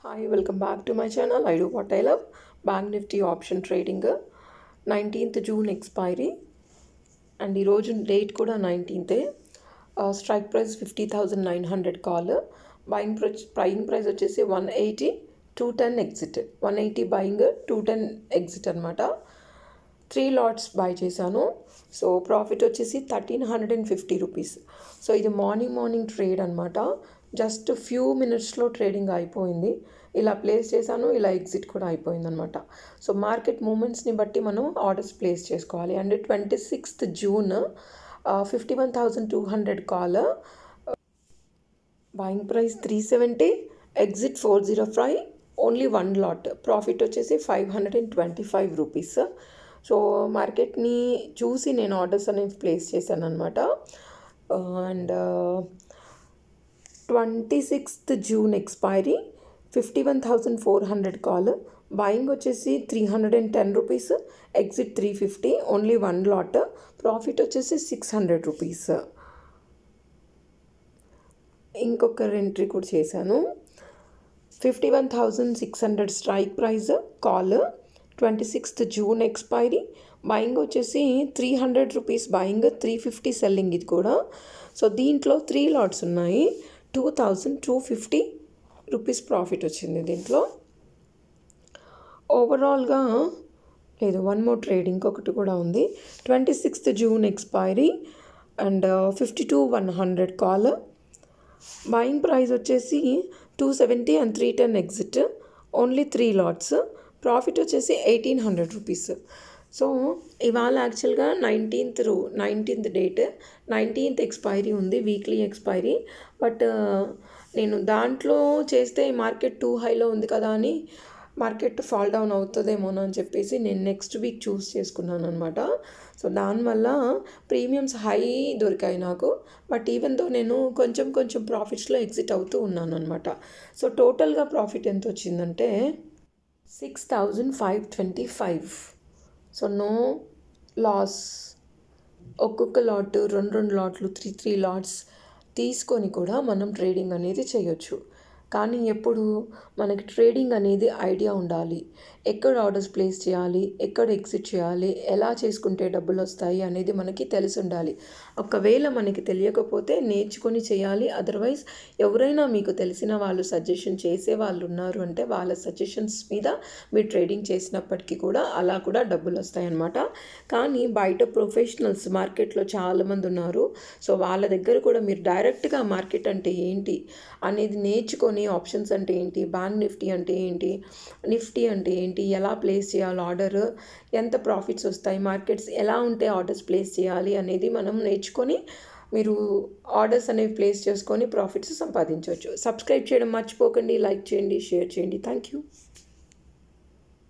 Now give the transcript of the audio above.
Hi, welcome back to my channel. I do what I love. Bank Nifty option trading 19th June expiry and ఈ రోజు date కూడా 19th. Strike price 50,900 call. Buying price వచ్చేసి 180, 210 exit. 180 buying, 210 exit అనమాట. 3 LADS by చేశాను. So profit వచ్చేసి 1350 rupees. So ఇది morning trade అనమాట. Just few మినిట్స్లో ట్రేడింగ్ అయిపోయింది. ఇలా ప్లేస్ చేశాను, ఇలా ఎగ్జిట్ కూడా అయిపోయింది అనమాట. సో మార్కెట్ మూమెంట్స్ని బట్టి మనం ఆర్డర్స్ ప్లేస్ చేసుకోవాలి. And 26th June 51,200 call. Buying price 370, exit 405, only 1 lot. Profit వచ్చేసి 525 రూపీస్. సో మార్కెట్ని చూసి నేను ఆర్డర్స్ అనేవి ప్లేస్ చేశాను అనమాట. And 26th June expiry 51,400 call. Buying వచ్చేసి 310 rupees, exit 350, only 1 lot. Profit వచ్చేసి 600 రూపీస్. ఇంకొక ఎంట్రీ కూడా చేశాను. 51,600 strike price call. 26th June expiry. Buying వచ్చేసి 300 రూపీస్ బయింగ్, 350 సెల్లింగ్ ఇది కూడా. సో దీంట్లో 3 లాట్స్ ఉన్నాయి. 2,250 రూపీస్ ప్రాఫిట్ వచ్చింది దీంట్లో. ఓవరాల్గా లేదు, 1 మోర్ ట్రేడ్ ఇంకొకటి కూడా ఉంది. 26th June expiry and 52,100 call. Buying price వచ్చేసి 270 and 310 exit, only 3 LADS. Profit వచ్చేసి 1,800 రూపీస్. సో ఇవాళ యాక్చువల్గా 19th డేట్, 19th ఎక్స్పైరీ ఉంది, వీక్లీ ఎక్స్పైరీ. బట్ నేను దాంట్లో చేస్తే మార్కెట్ టూ హైలో ఉంది కదా అని మార్కెట్ ఫాల్ డౌన్ అవుతుందేమోనో అని చెప్పేసి నేను నెక్స్ట్ వీక్ చూస్ చేసుకున్నాను అనమాట. సో దానివల్ల ప్రీమియమ్స్ హై దొరికాయి నాకు. బట్ ఈవెన్ దో నేను కొంచెం ప్రాఫిట్స్లో ఎగ్జిట్ అవుతూ ఉన్నాను అనమాట. సో టోటల్గా ప్రాఫిట్ ఎంత వచ్చిందంటే 6,525. So no loss. ఒక్కొక్క లాట్, రెండు లాట్లు, 3 లాట్స్ తీసుకొని కూడా మనం ట్రేడింగ్ అనేది చేయొచ్చు. కానీ ఎప్పుడు మనకి ట్రేడింగ్ అనేది ఐడియా ఉండాలి. ఎక్కడ ఆర్డర్స్ ప్లేస్ చేయాలి, ఎక్కడ ఎగ్జిట్ చేయాలి, ఎలా చేసుకుంటే డబ్బులు వస్తాయి అనేది మనకి తెలిసి ఉండాలి. ఒకవేళ మనకి తెలియకపోతే నేర్చుకొని చేయాలి. అదర్వైజ్ ఎవరైనా మీకు తెలిసిన వాళ్ళు సజెషన్ చేసే వాళ్ళు ఉన్నారు అంటే వాళ్ళ సజెషన్స్ మీద మీరు ట్రేడింగ్ చేసినప్పటికీ కూడా అలా కూడా డబ్బులు వస్తాయన్నమాట. కానీ బయట ప్రొఫెషనల్స్ మార్కెట్లో చాలామంది ఉన్నారు. సో వాళ్ళ దగ్గర కూడా మీరు డైరెక్ట్గా మార్కెట్ అంటే ఏంటి అనేది నేర్చుకొని, ఆప్షన్స్ అంటే ఏంటి, బ్యాంక్ నిఫ్టీ అంటే ఏంటి, నిఫ్టీ అంటే ఏంటి, ఎలా ప్లేస్ చేయాలి ఆర్డర్, ఎంత ప్రాఫిట్స్ వస్తాయి, మార్కెట్స్ ఎలా ఉంటే ఆర్డర్స్ ప్లేస్ చేయాలి అనేది మనం నేర్చుకొని మీరు ఆర్డర్స్ అనేవి ప్లేస్ చేసుకొని ప్రాఫిట్స్ సంపాదించవచ్చు. సబ్స్క్రైబ్ చేయడం మర్చిపోకండి, లైక్ చేయండి, షేర్ చేయండి. Thank you.